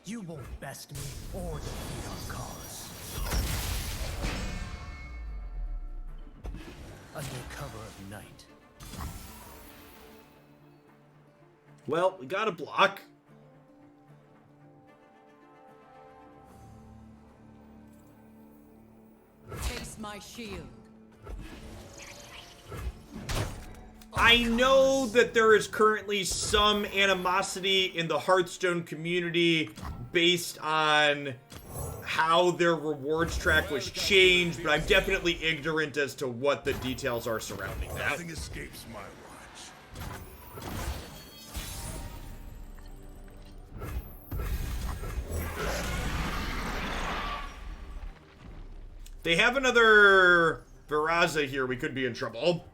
You won't best me or defeat our cause. Under cover of night. Well, we got a block. Taste my shield. I know that there is currently some animosity in the Hearthstone community based on how their rewards track was changed, but I'm definitely ignorant as to what the details are surrounding that. Nothing escapes my watch. They have another Viraza here. We could be in trouble.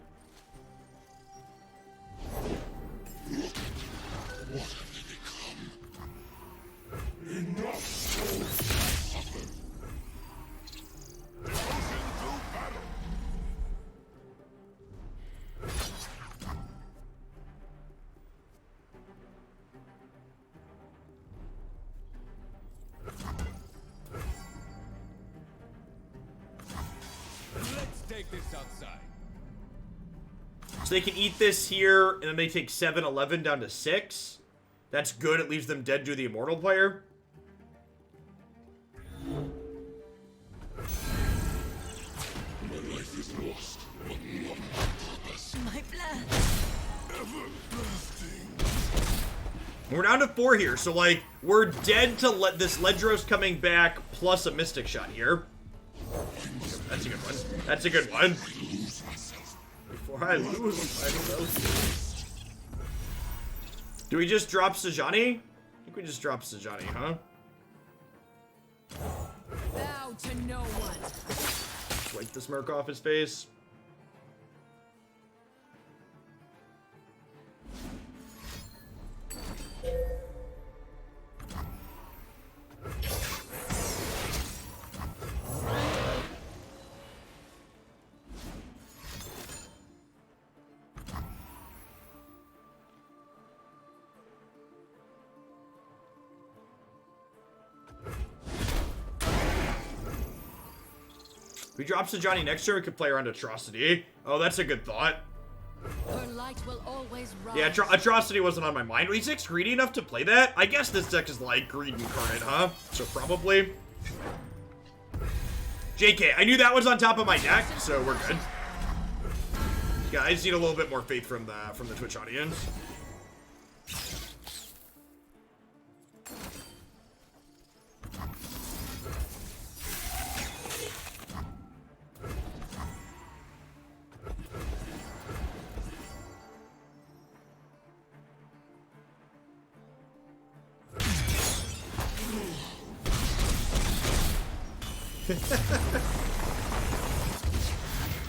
Let's take this outside. So they can eat this here, and then they take 7-11 down to 6. That's good. It leaves them dead to the Immortal player. My life is lost, but not my purpose. My blood. We're down to 4 here, so like we're dead to let this Ledros coming back plus a Mystic Shot here. That's a good one. That's a good one. Before I lose, I don't know. Do we just drop Sejani? I think we just drop Sejani, huh? Bow to no one. Wipe the smirk off his face. We drop Sejani next turn, we could play around Atrocity. Oh, that's a good thought. Her light will always rise. Yeah, Atrocity wasn't on my mind. Is X greedy enough to play that? I guess this deck is like Greed Incarnate, huh? So probably. JK, I knew that was on top of my deck, so we're good. Yeah, I just need a little bit more faith from the Twitch audience.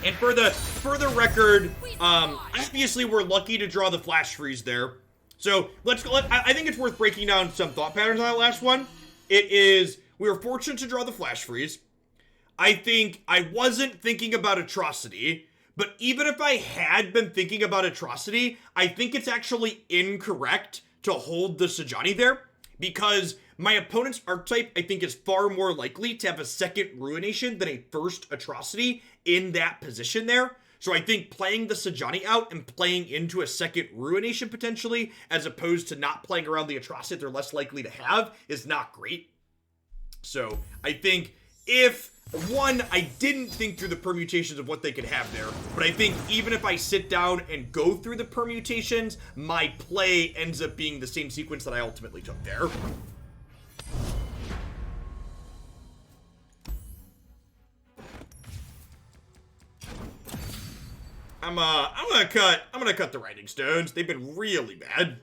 And for the record, obviously we're lucky to draw the flash freeze there. So I think it's worth breaking down some thought patterns on that last one. We were fortunate to draw the flash freeze. I think I wasn't thinking about Atrocity, but even if I had been thinking about Atrocity, I think it's actually incorrect to hold the Sejani there, because my opponent's archetype, I think, is far more likely to have a second Ruination than a first Atrocity in that position there. So I think playing the Sejani out and playing into a second Ruination potentially, as opposed to not playing around the Atrocity they're less likely to have, is not great. So I think I didn't think through the permutations of what they could have there, but I think even if I sit down and go through the permutations, my play ends up being the same sequence that I ultimately took there. I'm gonna cut the Writing Stones. They've been really bad.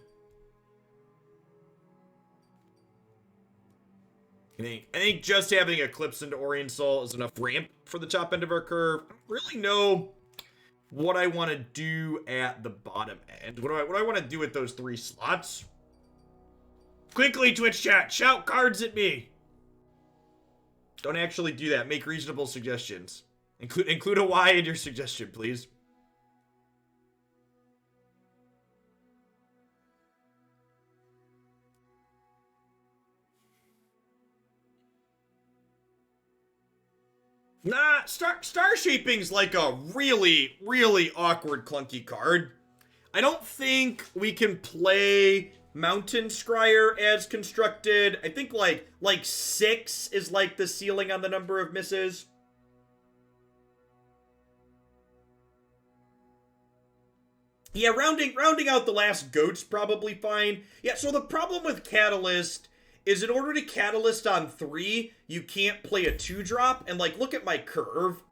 I think just having Eclipse into Orient Soul is enough ramp for the top end of our curve. I don't really know what I want to do at the bottom end. What do I want to do with those 3 slots? Quickly, Twitch chat, shout cards at me. Don't actually do that. Make reasonable suggestions. Include a Y in your suggestion, please. Nah, Star Shaping's like a really, really awkward, clunky card. I don't think we can play Mountain Scryer as constructed. I think like 6 is like the ceiling on the number of misses. Yeah, rounding out the last goat's probably fine. Yeah, so the problem with Catalyst is in order to Catalyst on 3, you can't play a 2-drop, and like, look at my curve.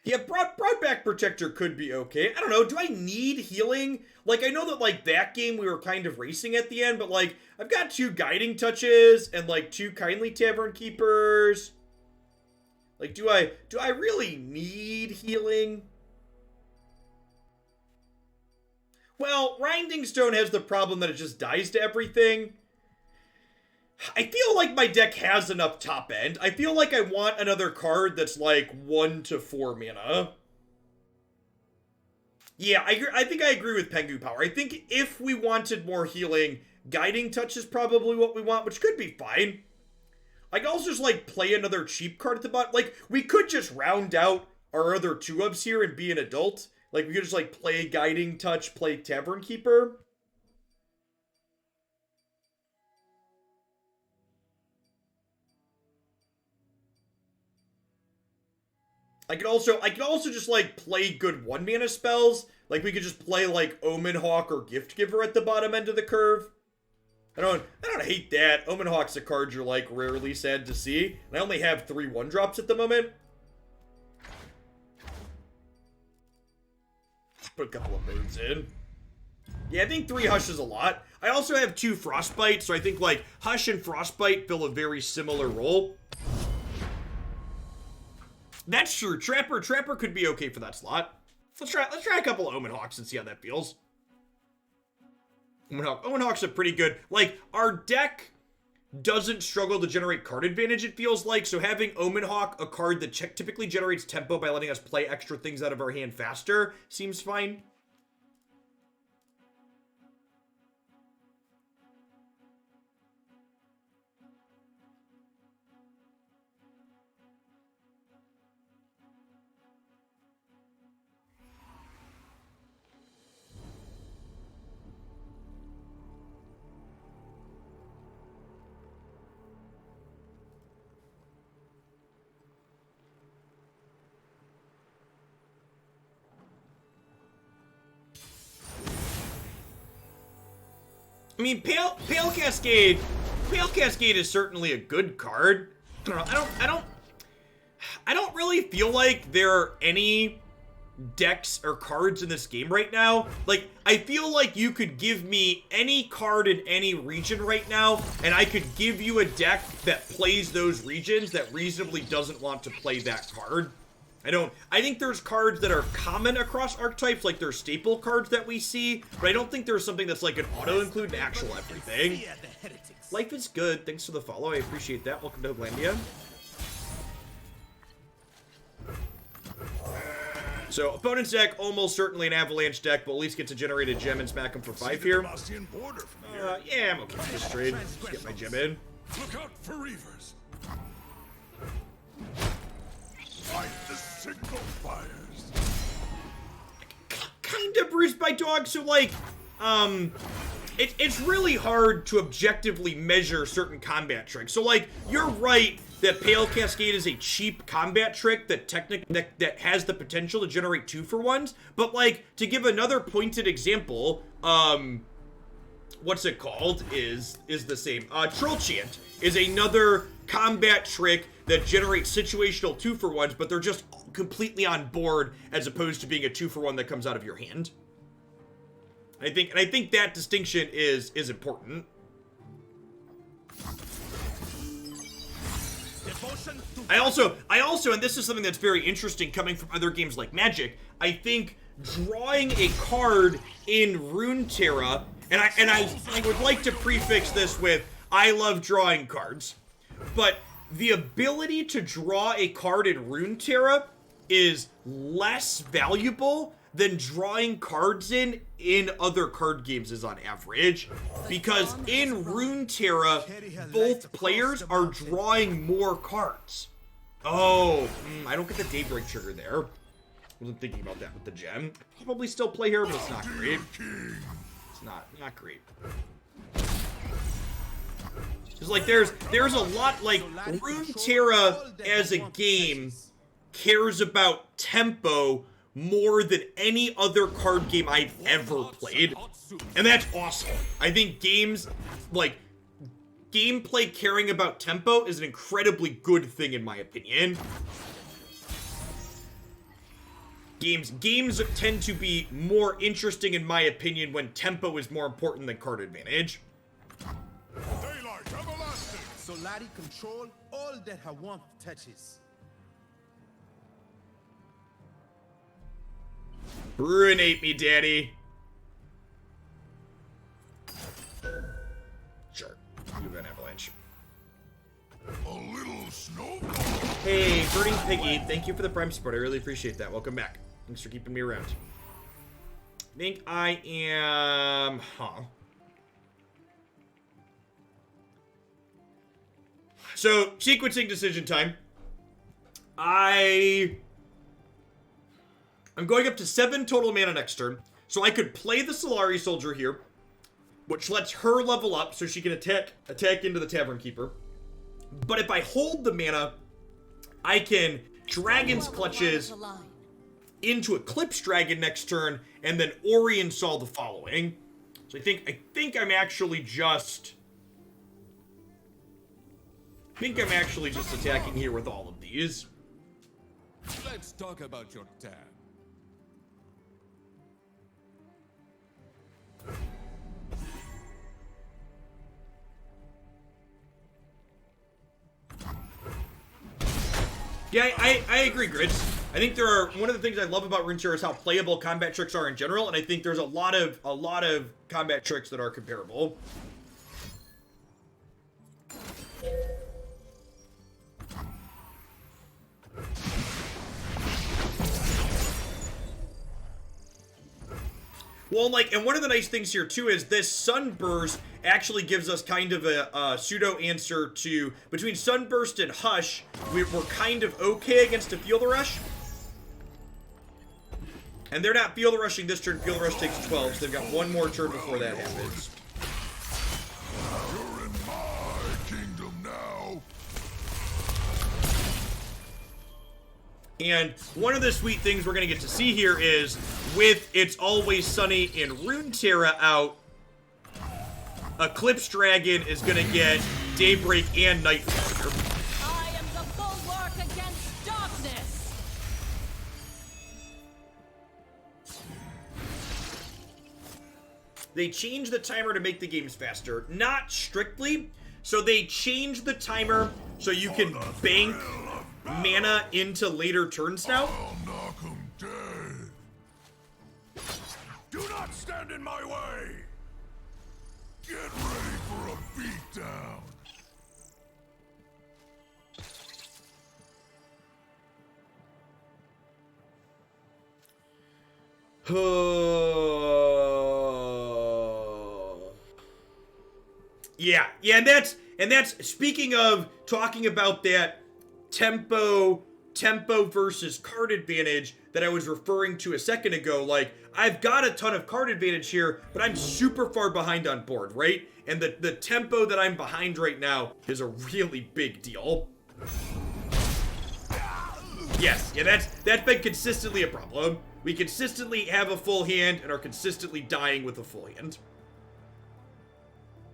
Yeah, Broadback Protector could be okay. I don't know, do I need healing? Like, I know that like that game we were kind of racing at the end, but like, I've got 2 Guiding Touches and like 2 Kindly Tavern Keepers. Like, do I really need healing? Well, Grinding Stone has the problem that it just dies to everything. I feel like my deck has enough top end. I feel like I want another card that's like 1 to 4 mana. Yeah, I think I agree with Pengu Power. I think if we wanted more healing, Guiding Touch is probably what we want, which could be fine. I could also just like play another cheap card at the bottom. Like, we could just round out our other 2-ups here and be an adult. Like, we could just like play Guiding Touch, play Tavern Keeper. I could also just like play good 1-mana spells. Like, we could just play like Omen Hawk or Gift Giver at the bottom end of the curve. I don't hate that. Omen Hawk's a card you're like rarely sad to see. And I only have 3 1-drops at the moment. Put a couple of moons in. Yeah, I think 3 Hush is a lot. I also have 2 Frostbite, so I think like Hush and Frostbite fill a very similar role. That's true. Trapper could be okay for that slot. Let's try a couple of Omen Hawks and see how that feels. Omen Hawks are pretty good. Like, our deck doesn't struggle to generate card advantage, it feels like. So having Omen Hawk, a card that typically generates tempo by letting us play extra things out of our hand faster, seems fine. I mean, Pale Cascade is certainly a good card. I don't know. I don't really feel like there are any decks or cards in this game right now. Like, I feel like you could give me any card in any region right now, and I could give you a deck that plays those regions that reasonably doesn't want to play that card. I think there's cards that are common across archetypes, like there's staple cards that we see, but I don't think there's something that's like an auto-include in actual everything. Life is good. Thanks for the follow. I appreciate that. Welcome to Hoaglandia. So, opponent's deck, almost certainly an avalanche deck, but at least get to generate a gem and smack him for 5 here. Yeah, I'm okay with this trade. Just get my gem in. Look out for reavers. Fight the signal fires. Kinda bruised by dogs, so like, it's really hard to objectively measure certain combat tricks. So like, you're right that Pale Cascade is a cheap combat trick that that has the potential to generate 2-for-1s, but like, to give another pointed example, what's it called is the same. Troll Chant is another combat trick that generates situational 2-for-1s, but they're just completely on board as opposed to being a 2-for-1 that comes out of your hand. I think that distinction is important. I also, and this is something that's very interesting coming from other games like Magic, I think drawing a card in Runeterra, and I would like to prefix this with, I love drawing cards, but the ability to draw a card in Runeterra is less valuable than drawing cards in other card games is on average, because in Runeterra, both players are drawing more cards. Oh, I don't get the Daybreak trigger there. Wasn't thinking about that with the gem. Probably still play here, but it's not great. It's not great. It's like there's a lot, like, Runeterra as a game cares about tempo more than any other card game I've ever played, and that's awesome. I think games, like, gameplay caring about tempo is an incredibly good thing in my opinion. Games tend to be more interesting in my opinion when tempo is more important than card advantage. Daylight everlasting. Solari control all that her warmth touches. Ruinate me, daddy. Sure. You have an avalanche. A little snowball. Hey, Burning Piggy, thank you for the Prime support. I really appreciate that. Welcome back. Thanks for keeping me around. I think I am... So, sequencing decision time. I'm going up to 7 total mana next turn, so I could play the Solari Soldier here, which lets her level up so she can attack into the Tavern Keeper. But if I hold the mana, I can Dragon's Clutches into Eclipse Dragon next turn, and then Aurelion Sol the following. So I think I'm actually just attacking here with all of these. Let's talk about your tab. Yeah, I agree, Grids. I think there are, one of the things I love about Runeterra is how playable combat tricks are in general, and I think there's a lot of combat tricks that are comparable. Well, like, and one of the nice things here, too, is this Sunburst actually gives us kind of a pseudo answer to, between Sunburst and Hush, we're kind of okay against a Feel the Rush. And they're not Feel the Rushing this turn. Feel the Rush takes 12, so they've got one more turn before that happens. You're in my kingdom now. And one of the sweet things we're going to get to see here is, with It's Always Sunny in Runeterra out, Eclipse Dragon is gonna get Daybreak and Nightfall. I am the bulwark against darkness. They changed the timer to make the games faster. Not strictly. So they changed the timer so you can bank mana into later turns now. I'll knock 'em dead. Do not stand in my way. Get ready for a beatdown. Yeah, and that's speaking of talking about that tempo versus card advantage that I was referring to a second ago. Like, I've got a ton of card advantage here, but I'm super far behind on board, right? And the tempo that I'm behind right now is a really big deal. Yes, yeah, that's been consistently a problem. We consistently have a full hand and are consistently dying with a full hand.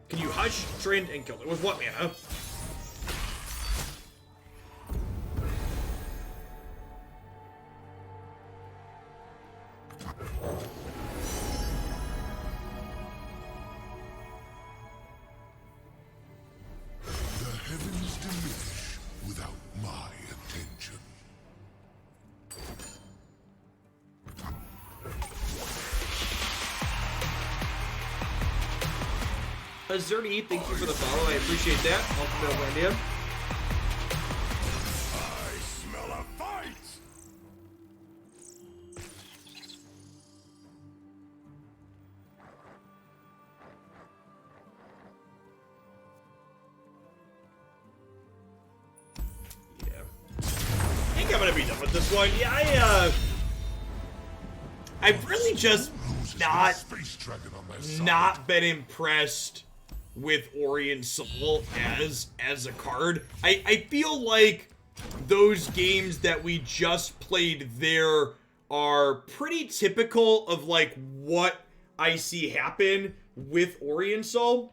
Can you hush, Trend, and kill it? With what mana? The heavens diminish without my attention. Zerny, thank you for the follow. I appreciate that. Welcome to Atlantia. I smell a fight! Yeah. I think I'm gonna be done with this one. Yeah, I've really just Space dragon on my side. not been impressed with Aurelion Sol as a card. I feel like those games that we just played there are pretty typical of like what I see happen with Aurelion Sol.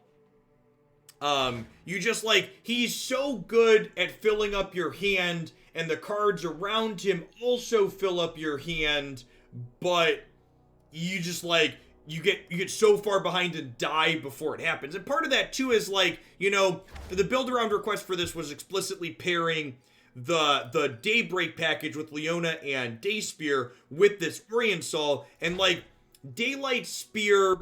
You just like, he's so good at filling up your hand, and the cards around him also fill up your hand, but you just like, you get so far behind and die before it happens. And part of that too is like, you know, the build around request for this was explicitly pairing the Daybreak package with Leona and Dayspear with this Aurelion Sol, and like Daylight Spear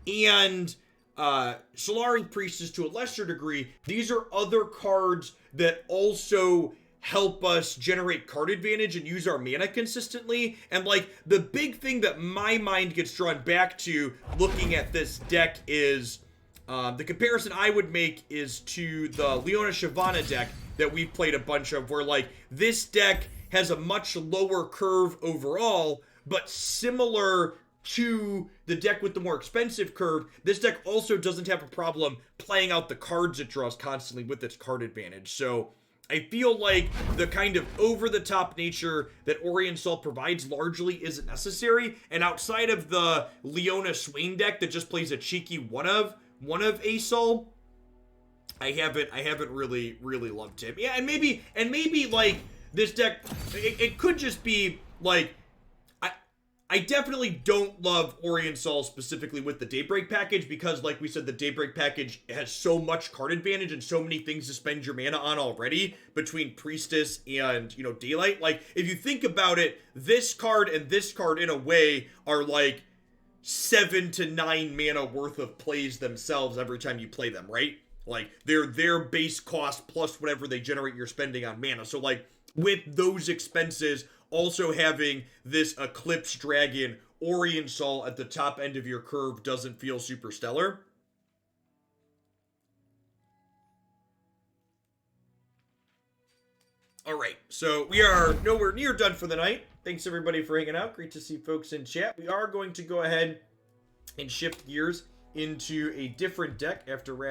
and Solari Priestess to a lesser degree, these are other cards that also help us generate card advantage and use our mana consistently. And like, the big thing that my mind gets drawn back to looking at this deck is the comparison I would make is to the Leona Shyvana deck that we've played a bunch of, where like this deck has a much lower curve overall, but similar to the deck with the more expensive curve, this deck also doesn't have a problem playing out the cards it draws constantly with its card advantage. So I feel like the kind of over-the-top nature that Aurelion Sol provides largely isn't necessary, and outside of the Leona Swain deck that just plays a cheeky one of a Sol, I haven't really loved him. Yeah, and maybe like this deck, it could just be like, I definitely don't love Aurelion Sol specifically with the Daybreak package, because like we said, the Daybreak package has so much card advantage and so many things to spend your mana on already between Priestess and, you know, Daylight. Like, if you think about it, this card and this card in a way are like 7 to 9 mana worth of plays themselves every time you play them, right? Like, they're their base cost plus whatever they generate you're spending on mana. So like, with those expenses, also having this Eclipse Dragon Aurelion Sol at the top end of your curve doesn't feel super stellar. Alright, so we are nowhere near done for the night. Thanks everybody for hanging out. Great to see folks in chat. We are going to go ahead and shift gears into a different deck after